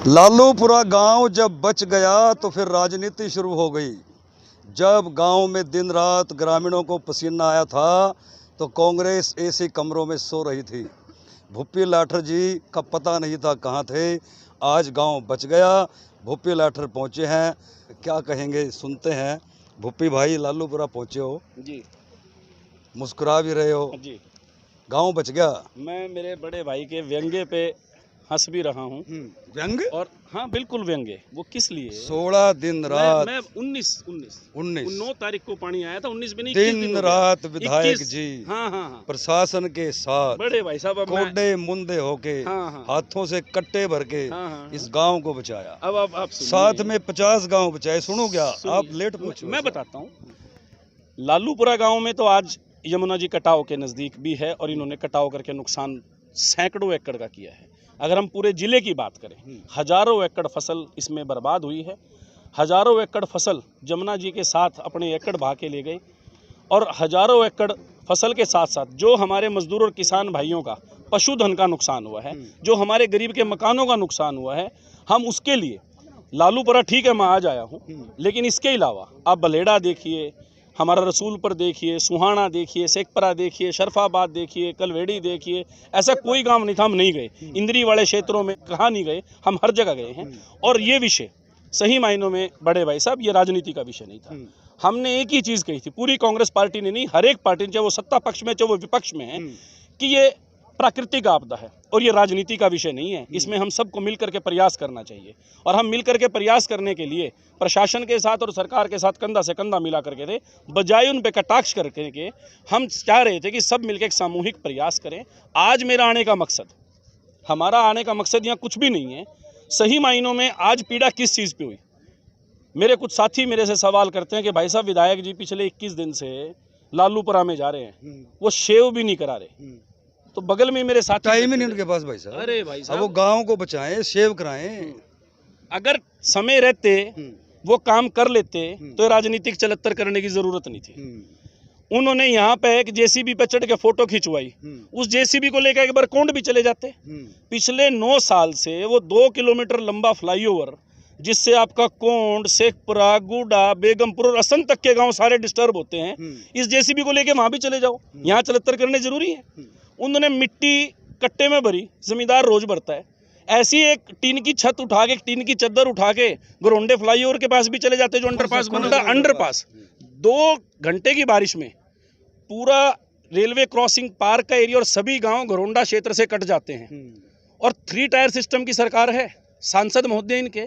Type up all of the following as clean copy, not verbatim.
लालूपुरा गांव जब बच गया तो फिर राजनीति शुरू हो गई। जब गांव में दिन रात ग्रामीणों को पसीना आया था तो कांग्रेस ऐसे कमरों में सो रही थी। भूपी लाठर जी का पता नहीं था कहाँ थे। आज गांव बच गया, भूपी लाठर पहुंचे हैं, क्या कहेंगे सुनते हैं। भूपी भाई लालूपुरा पहुंचे हो जी, मुस्कुरा भी रहे हो जी। गांव बच गया। मैं मेरे बड़े भाई के व्यंग्य पे हंस भी रहा हूँ। व्यंग और हाँ, बिल्कुल व्यंग्य। वो किस लिए? 16 दिन रात मैं 19 9 तारीख को पानी आया था। 19 भी नहीं, दिन रात विधायक जी हाँ प्रशासन के साथ बड़े भाई साहब, कोडे मुंदे होके हाँ। हाथों से कट्टे भर के हाँ। इस गांव को बचाया। अब आप साथ में 50 गांव बचाए। सुनो क्या आप लेट पूछो। मैं बताता हूँ। लालूपुरा गांव में तो आज यमुना जी कटाव के नज़दीक भी है और इन्होंने कटाव करके नुकसान सैकड़ों एकड़ का किया है। अगर हम पूरे जिले की बात करें, हजारों एकड़ फसल इसमें बर्बाद हुई है। हजारों एकड़ फसल यमुना जी के साथ अपने एकड़ बहा के ले गए और हजारों एकड़ फसल के साथ साथ जो हमारे मजदूर और किसान भाइयों का पशुधन का नुकसान हुआ है, जो हमारे गरीब के मकानों का नुकसान हुआ है, हम उसके लिए लालूपुरा ठीक है मैं आज आया हूँ, लेकिन इसके अलावा आप बलेड़ा देखिए, हमारा रसूलपुर देखिए, सुहाना देखिए, शेखपुरा देखिए, शरफाबाद देखिए, कलवेड़ी देखिए, ऐसा कोई गांव नहीं था हम नहीं गए। इंद्री वाले क्षेत्रों में कहाँ नहीं गए, हम हर जगह गए हैं। और ये विषय सही मायनों में बड़े भाई साहब ये राजनीति का विषय नहीं था। हमने एक ही चीज़ कही थी, पूरी कांग्रेस पार्टी ने नहीं, हर एक पार्टी चाहे वो सत्ता पक्ष में चाहे वो विपक्ष में है, कि ये प्राकृतिक आपदा है और ये राजनीति का विषय नहीं है। इसमें हम सबको मिलकर के प्रयास करना चाहिए और हम मिलकर के प्रयास करने के लिए प्रशासन के साथ और सरकार के साथ कंधा से कंधा मिला करके थे, बजाय उन पे कटाक्ष करके के हम चाह रहे थे कि सब मिलकर एक सामूहिक प्रयास करें। आज मेरा आने का मकसद, हमारा आने का मकसद यहाँ कुछ भी नहीं है। सही मायनों में आज पीड़ा किस चीज़ पर हुई? मेरे कुछ साथी मेरे से सवाल करते हैं कि भाई साहब विधायक जी पिछले 21 दिन से लालूपुरा में जा रहे हैं, वो शेव भी नहीं करा रहे। तो बगल में मेरे साथी, टाइम ही नहीं उनके पास भाई साहब। अरे भाई साहब, अब वो गांव को बचाएं, सेव कराएं। अगर समय रहते वो काम कर लेते तो राजनीतिक चलत्तर करने की जरूरत नहीं थी। उन्होंने यहाँ पे एक जेसीबी पे चढ़ के फोटो खिंचवाई, उस जेसीबी को लेकर एक बार कोंड भी चले जाते। पिछले 9 साल से वो 2 किलोमीटर लंबा फ्लाईओवर, जिससे आपका कोंड, शेखपुरा, गुडा, बेगमपुर और असंत तक के गांव सारे डिस्टर्ब होते हैं, इस जेसीबी को लेके वहां भी चले जाओ। यहाँ चलत्तर करने जरूरी है? उन्होंने मिट्टी कट्टे में भरी, जमींदार रोज भरता है। ऐसी एक टीन की छत उठा के, टीन की चद्दर उठा के घरोंडे फ्लाईओवर के पास भी चले जाते, जो अंडरपास बना था। अंडरपास 2 घंटे की बारिश में पूरा रेलवे क्रॉसिंग, पार्क का एरिया और सभी गांव घरोंडा क्षेत्र से कट जाते हैं। और 3 टायर सिस्टम की सरकार है। सांसद महोदय इनके,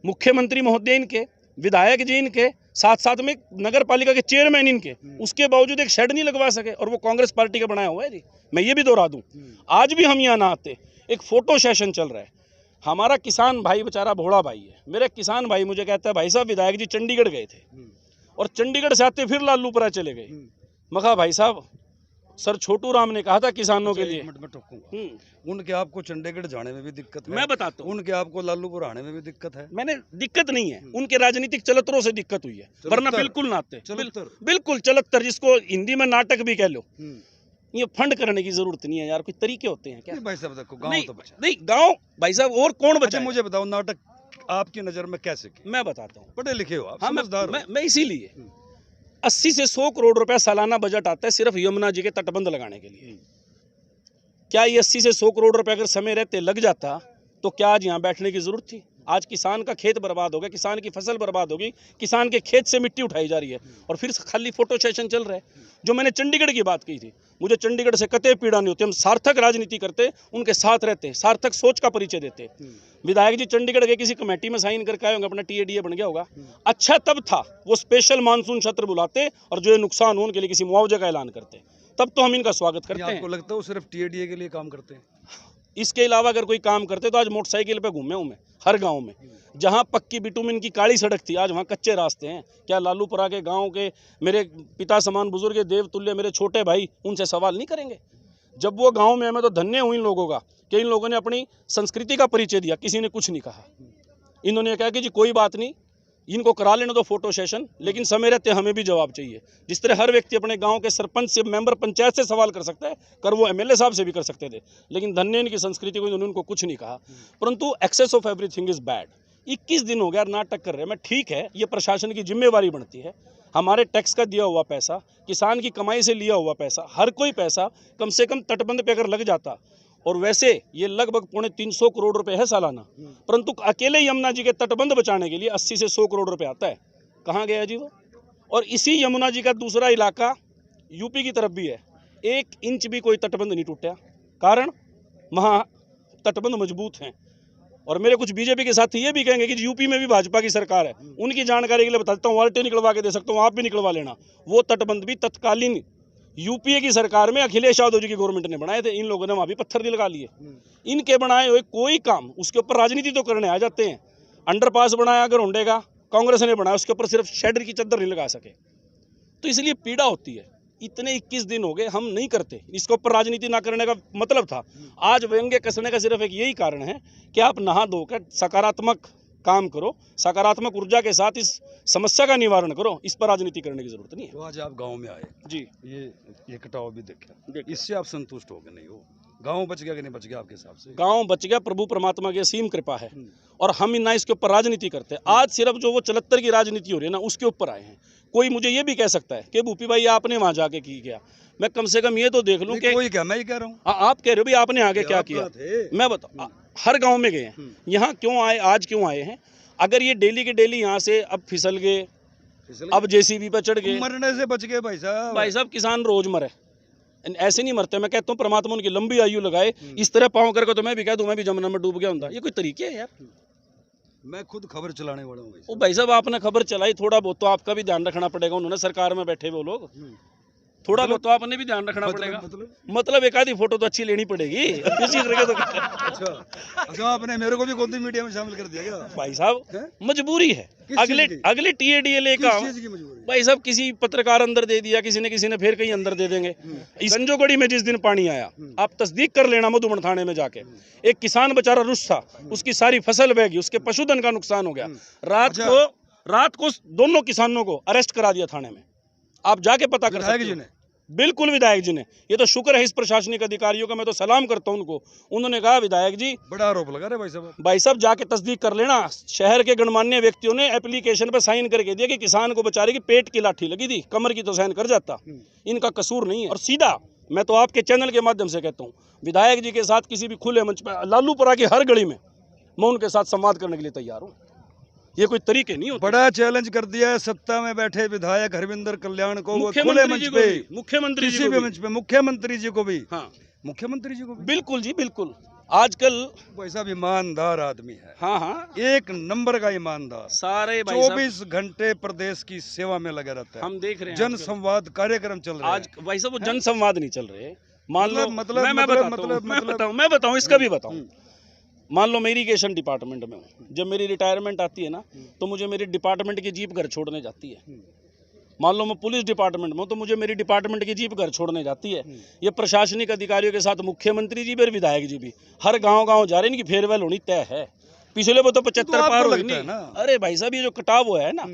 मुख्यमंत्री महोदय इनके, विधायक जी इनके, साथ साथ में नगर पालिका के चेयरमैन इनके, उसके बावजूद एक शेड नहीं लगवा सके और वो कांग्रेस पार्टी का बनाया हुआ है जी। मैं ये भी दोहरा दूं, आज भी हम यहाँ ना आते। एक फोटो सेशन चल रहा है, हमारा किसान भाई बेचारा भोड़ा भाई है, मेरा किसान भाई मुझे कहता है भाई साहब विधायक जी चंडीगढ़ गए थे और चंडीगढ़ से आते फिर लालूपुरा चले गए। मखा भाई साहब, सर छोटू राम ने कहा था किसानों के लिए। उनके आपको चंडीगढ़ जाने में भी दिक्कत है, मैं बताता हूँ। उनके आपको लालूपुरा आने में भी दिक्कत है। मैंने दिक्कत नहीं है, उनके राजनीतिक चलत्तरों से दिक्कत हुई है, वरना बिल्कुल ना आते। बिल्कुल चलत्तर, जिसको हिंदी में नाटक भी कह लो। ये फंड करने की जरूरत नहीं है यार, कोई तरीके होते हैं क्या? भाई साहब देखो, गांव तो बचा नहीं, गांव भाई साहब और कौन बचा? मुझे बताओ नाटक आपकी नजर में कैसे किया? मैं बताता हूँ, पढ़े लिखे हो आप, हाँ, समझदार हो। मैं इसीलिए 80 से 100 करोड़ रुपया सालाना बजट आता है सिर्फ यमुना जी के तटबंध लगाने के लिए। क्या ये 80 से 100 करोड़ रुपया अगर समय रहते लग जाता तो क्या आज यहाँ बैठने की जरूरत थी? आज किसान का खेत बर्बाद हो गया, किसान की फसल बर्बाद होगी, किसान के खेत से मिट्टी उठाई जा रही है और फिर खाली फोटो सेशन चल रहा है। जो मैंने चंडीगढ़ की बात की थी, मुझे चंडीगढ़ से कतई पीड़ा नहीं होती। हम सार्थक राजनीति करते, उनके साथ रहते, सार्थक सोच का परिचय देते। विधायक जी चंडीगढ़ गए, किसी कमेटी में साइन करके आए होंगे, अपना टीएडीए बन गया होगा। अच्छा तब था वो स्पेशल मानसून सत्र बुलाते और जो नुकसान हो उनके लिए किसी मुआवजे का ऐलान करते, तब तो हम इनका स्वागत करते हैं। आपको लगता है वो सिर्फ टीएडीए के लिए काम करते हैं? इसके अलावा अगर कोई काम करते तो आज मोटरसाइकिल पे घूमे हूँ मैं हर गांव में। जहां पक्की बिटुमिन की काली सड़क थी, आज वहां कच्चे रास्ते हैं। क्या लालूपुरा के गांव के मेरे पिता समान बुजुर्ग, देवतुल्य मेरे छोटे भाई उनसे सवाल नहीं करेंगे? जब वो गांव में, मैं तो धन्य हूँ इन लोगों का कि इन लोगों ने अपनी संस्कृति का परिचय दिया, किसी ने कुछ नहीं कहा। इन्होंने कहा कि जी कोई बात नहीं, इनको करा लेना दो फोटो सेशन, लेकिन समय रहते हमें भी जवाब चाहिए। जिस तरह हर व्यक्ति अपने गांव के सरपंच से, मेंबर पंचायत से सवाल कर सकता है, कर वो एमएलए साहब से भी कर सकते थे, लेकिन धन्य इनकी संस्कृति को, इन्होंने उनको कुछ नहीं कहा। परंतु excess of everything is bad. 21 दिन हो गया नाटक कर रहे हैं। मैं ठीक है, ये प्रशासन की जिम्मेवारी बनती है, हमारे टैक्स का दिया हुआ पैसा, किसान की कमाई से लिया हुआ पैसा, हर कोई पैसा कम से कम तटबंध पे अगर लग जाता, और वैसे ये लगभग 350 करोड़ रुपए है सालाना, परंतु अकेले यमुना जी के तटबंध बचाने के लिए 80 से 100 करोड़ रुपए आता है। कहाँ गया जी वो? और इसी यमुना जी का दूसरा इलाका यूपी की तरफ भी है, 1 इंच भी कोई तटबंध नहीं टूटा। कारण वहाँ तटबंध मजबूत हैं। और मेरे कुछ बीजेपी के साथी ये भी कहेंगे कि यूपी में भी भाजपा की सरकार है, उनकी जानकारी के लिए बताता हूँ, वाल्टे निकलवा के दे सकता हूँ, आप भी निकलवा लेना। वो तटबंध भी तत्कालीन यूपीए की सरकार में अखिलेश यादव जी की गवर्नमेंट ने बनाए थे। इन लोगों ने वहाँ भी पत्थर दिल लगा लिए। इनके बनाए हुए कोई काम, उसके ऊपर राजनीति तो करने आ जाते हैं। अंडरपास बनाया अगर होंडे का, कांग्रेस ने बनाया, उसके ऊपर सिर्फ शेडर की चद्दर नहीं लगा सके, तो इसलिए पीड़ा होती है। इतने 21 दिन हो गए, हम नहीं करते। इसके ऊपर राजनीति ना करने का मतलब था। आज व्यंग्य कसने का सिर्फ एक यही कारण है कि आप नहा धोकर सकारात्मक काम करो, सकारात्मक ऊर्जा के साथ इस समस्या का निवारण करो। इस पर राजनीति करने की जरूरत नहीं है। तो आज आप गांव में आए जी, ये कटाव भी देखा, इससे आप संतुष्ट हो गए नहीं हो? गांव बच गया कि नहीं बच गया आपके हिसाब से? गांव बच गया, प्रभु परमात्मा की असीम कृपा है, और हम ना इसके ऊपर राजनीति करते। आज सिर्फ जो वो 74 की राजनीति हो रही है ना, उसके ऊपर आए हैं। कोई मुझे ये भी कह सकता है कि भूपी भाई आपने वहां जाके की क्या। मैं कम से कम ये तो देख लूं कि कोई क्या, मैं ही कह रहा हूँ, आप कह रहे हो भाई आपने आगे क्या किया। मैं बताऊं, हर गांव में गए हैं, यहाँ क्यों आए, आज क्यों आए हैं? अगर ये डेली के डेली यहाँ से अब फिसल गए, अब जेसीबी पर चढ़ गए, मरने से बच गए भाई साहब। भाई साहब किसान रोज मरे, ऐसे नहीं मरते। मैं कहता हूँ परमात्मा उनकी लंबी आयु लगाए। इस तरह पाँव करके तो मैं भी कह दूं मैं भी जमुना में डूब गया हूँ। ये कोई तरीके है यार? मैं खुद खबर चलाने वाला हूँ ओ भाई साहब, आपने खबर चलाई, थोड़ा बहुत तो आपका भी ध्यान रखना पड़ेगा। उन्होंने सरकार में बैठे वो लोग, थोड़ा बहुत तो आपने भी ध्यान रखना पड़ेगा। मतलब एक आधी फोटो तो अच्छी लेनी पड़ेगी इसी करके तो। अच्छा, आपने मेरे को भी गोदी मीडिया में शामिल कर दिया क्या? भाई साहब मजबूरी है, अगले टीएडीएलए का भाई साहब किसी पत्रकार अंदर दे दिया, किसी ने फिर कहीं अंदर दे देंगे। इस संजोगढ़ी में जिस दिन पानी आया, आप तस्दीक कर लेना, मधुबन थाने में जाके एक किसान बेचारा रुष्ट था, उसकी सारी फसल बह गई, उसके पशुधन का नुकसान हो गया। रात को दोनों किसानों को अरेस्ट करा दिया थाने में। आप जाके पता कर सकते हैं। बिल्कुल विधायक जी ने, ये तो शुक्र है इस प्रशासनिक अधिकारियों का, मैं तो सलाम करता हूं उनको। उन्होंने कहा विधायक जी, बड़ा आरोप लगा रहे भाई साहब। भाई साहब जाके तस्दीक कर लेना। शहर के गणमान्य व्यक्तियों ने एप्लीकेशन पर साइन करके दिया कि किसान को बेचारे की पेट की लाठी लगी थी, कमर की तो साइन कर जाता, इनका कसूर नहीं है। और सीधा मैं तो आपके चैनल के माध्यम से कहता हूँ, विधायक जी के साथ किसी भी खुले मंच पर, लालूपुरा की हर गली में मैं उनके साथ संवाद करने के लिए तैयार हूँ। ये कोई तरीके नहीं होते। बड़ा चैलेंज कर दिया है सत्ता में बैठे विधायक हरविंदर कल्याण को, वो खुले मंच पे, मुख्यमंत्री किसी भी मंच पे, मुख्यमंत्री जी को भी, हाँ मुख्यमंत्री जी को भी, बिल्कुल जी बिल्कुल। आजकल भाई साहब ईमानदार आदमी है, हाँ, एक नंबर का ईमानदार, सारे 24 घंटे प्रदेश की सेवा में लगा रहता है। हम देख रहे हैं जन संवाद कार्यक्रम चल रहा है आज। भाई साहब वो जन संवाद नहीं चल रहे। मान लो मतलब मैं बताऊं इसका भी बताऊं। मान लो मैं इरिगेशन डिपार्टमेंट में हूँ, जब मेरी रिटायरमेंट आती है ना, तो मुझे मेरी डिपार्टमेंट की जीप घर छोड़ने जाती है। मान लो मैं पुलिस डिपार्टमेंट में हूँ, तो मुझे मेरी डिपार्टमेंट की जीप घर छोड़ने जाती है। ये प्रशासनिक अधिकारियों के साथ मुख्यमंत्री जी भी और विधायक जी भी हर गांव जा रहे हैं। इनकी फेयरवेल होनी तय है। पिछले वो तो 75 पार हो गई। अरे भाई साहब, ये जो कटाव हुआ है ना,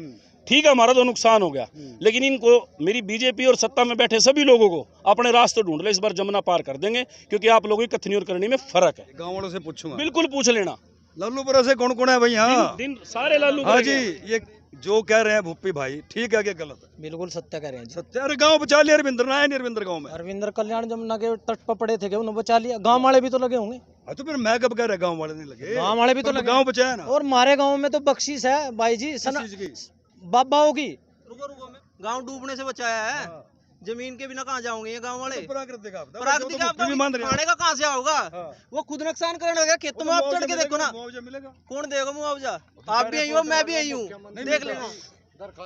ठीक है हमारा तो नुकसान हो गया, लेकिन इनको, मेरी बीजेपी और सत्ता में बैठे सभी लोगों को अपने रास्ते ढूंढ ले, इस बार जमुना पार कर देंगे, क्योंकि आप लोगों की कथनी और करनी में फर्क है। गाँव वालों से पूछूंगा, बिल्कुल पूछ लेना। लालूपुरा से कौन कौन है भाई? हाँ दिन सारे लालू। हाँ जी, ये जो कह रहे हैं भूपी भाई, ठीक है कि गलत है? बिल्कुल सत्य कह रहे हैं जी। सत्य। अरे गाँव बचा लिया अरविंदर, ना है नहीं अरविंदर गाँव में? अरविंदर कल्याण जमुना के तट पर पड़े थे, उन्होंने बचा लिया। गांव वाले भी तो लगे होंगे। तो फिर मैं कब कह रहा गाँव वाले नहीं लगे? गांव वाले भी तो लगे, गाँव बचाया ना। और हमारे गाँव में तो बख्शीश है भाई जी, बाबाओं की। गांव डूबने से बचाया है। जमीन के बिना कहाँ जाओगे ये गांव वाले? प्राकृतिक आपदा खाने का कहाँ से आओगा? वो खुद नुकसान करने लगे। खेतों में आप चढ़ के देखो ना, मिलेगा? कौन देगा मुआवजा? आप भी आई हो, मैं भी आई हूँ, देख लेना।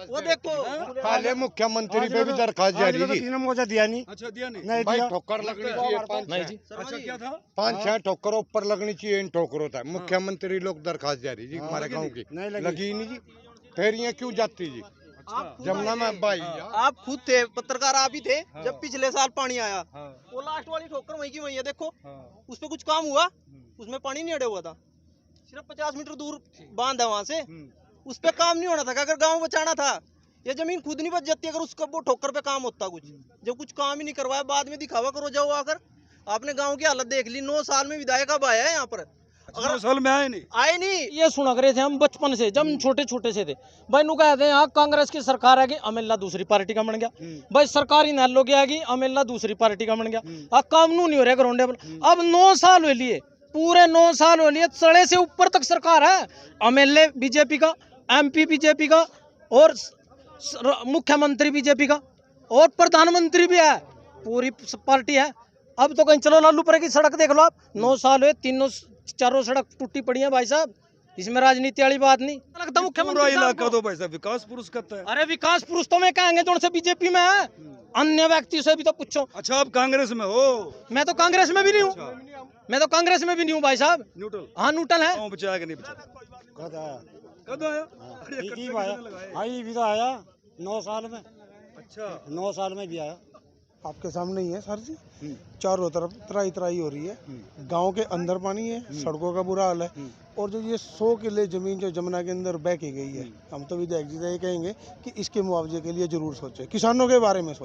वो देखो, पहले मुख्यमंत्री पे भी दरखास्त जारी थी, मुझे दिया नहीं। अच्छा, दिया नहीं? नहीं भाई, ठोकर लगनी चाहिए नहीं जी। अच्छा, क्या था? 5-6 ठोकरों ऊपर लगनी चाहिए, इन ठोकरों था। मुख्यमंत्री लोग दरखास्त जारी जी, हमारे गाँव की लगी नहीं जी। फिर ये क्यों जाती जी जमुना में? भाई आप खुद थे, पत्रकार आप ही थे जब पिछले साल पानी आया। वो लास्ट वाली ठोकर वहीं की वहीं है, देखो उस पे कुछ काम हुआ? उसमें पानी नहीं अड़े हुआ था। सिर्फ 50 मीटर दूर बांध है वहाँ से, उस पे काम नहीं होना था। अगर गांव बचाना था, ये जमीन खुद नहीं बच जाती अगर उसका वो ठोकर पे काम होता कुछ। जब कुछ काम ही नहीं करवाया, बाद में दिखावा करो जाओ आकर। आपने गांव की हालत देख ली, 9 साल में विधायक अब आया है यहाँ पर, अगर 9 साल में आए नहीं। आए नहीं। ये सुना करे थे हम बचपन से, जब हम छोटे छोटे से थे भाई। नु कहते हैं यहाँ कांग्रेस की सरकार है कि अमेला दूसरी पार्टी का बन गया भाई। सरकारी नहलों की आएगी, अमेला दूसरी पार्टी का बन गया। अब काम नहीं हो रहा ग्राउंड लेवल। अब 9 साल हो लिए, पूरे 9 साल हो लिए, सड़े से ऊपर तक सरकार है। एमएलए बीजेपी का, एमपी बीजेपी का, और मुख्यमंत्री बीजेपी का, और प्रधानमंत्री भी है, पूरी पार्टी है। अब तो कहीं चलो लालूपुरा की सड़क देख लो आप, 9 साल हुए, चारों सड़क टूटी पड़ी है भाई साहब। इसमें राजनीति वाली बात नहीं लगता। मुख्यमंत्री इलाका तो भाई साहब विकास पुरुष करता है। अरे विकास पुरुष तो मैं कहेंगे जो से बीजेपी में है, अन्य व्यक्ति से भी तो पूछो। अच्छा, आप कांग्रेस में हो? मैं तो कांग्रेस में भी नहीं हूँ, मैं तो कांग्रेस में भी नहीं हूँ भाई साहब। न्यूट्रल? हाँ न्यूट्रल है। गाँव बचाया कि नहीं बचाया? कब आया? अरे भी आया 9 साल में। अच्छा, 9 साल में भी आया। आपके सामने ही है सर जी, चारों तरफ त्राई त्राई हो रही है। गांव के अंदर पानी है, सड़कों का बुरा हाल है। और जो ये 100 किले जमीन जो जमुना के अंदर बह के गई है, हम तो विधायक जी से ये कहेंगे कि इसके मुआवजे के लिए जरूर सोचें, किसानों के बारे में सोचें।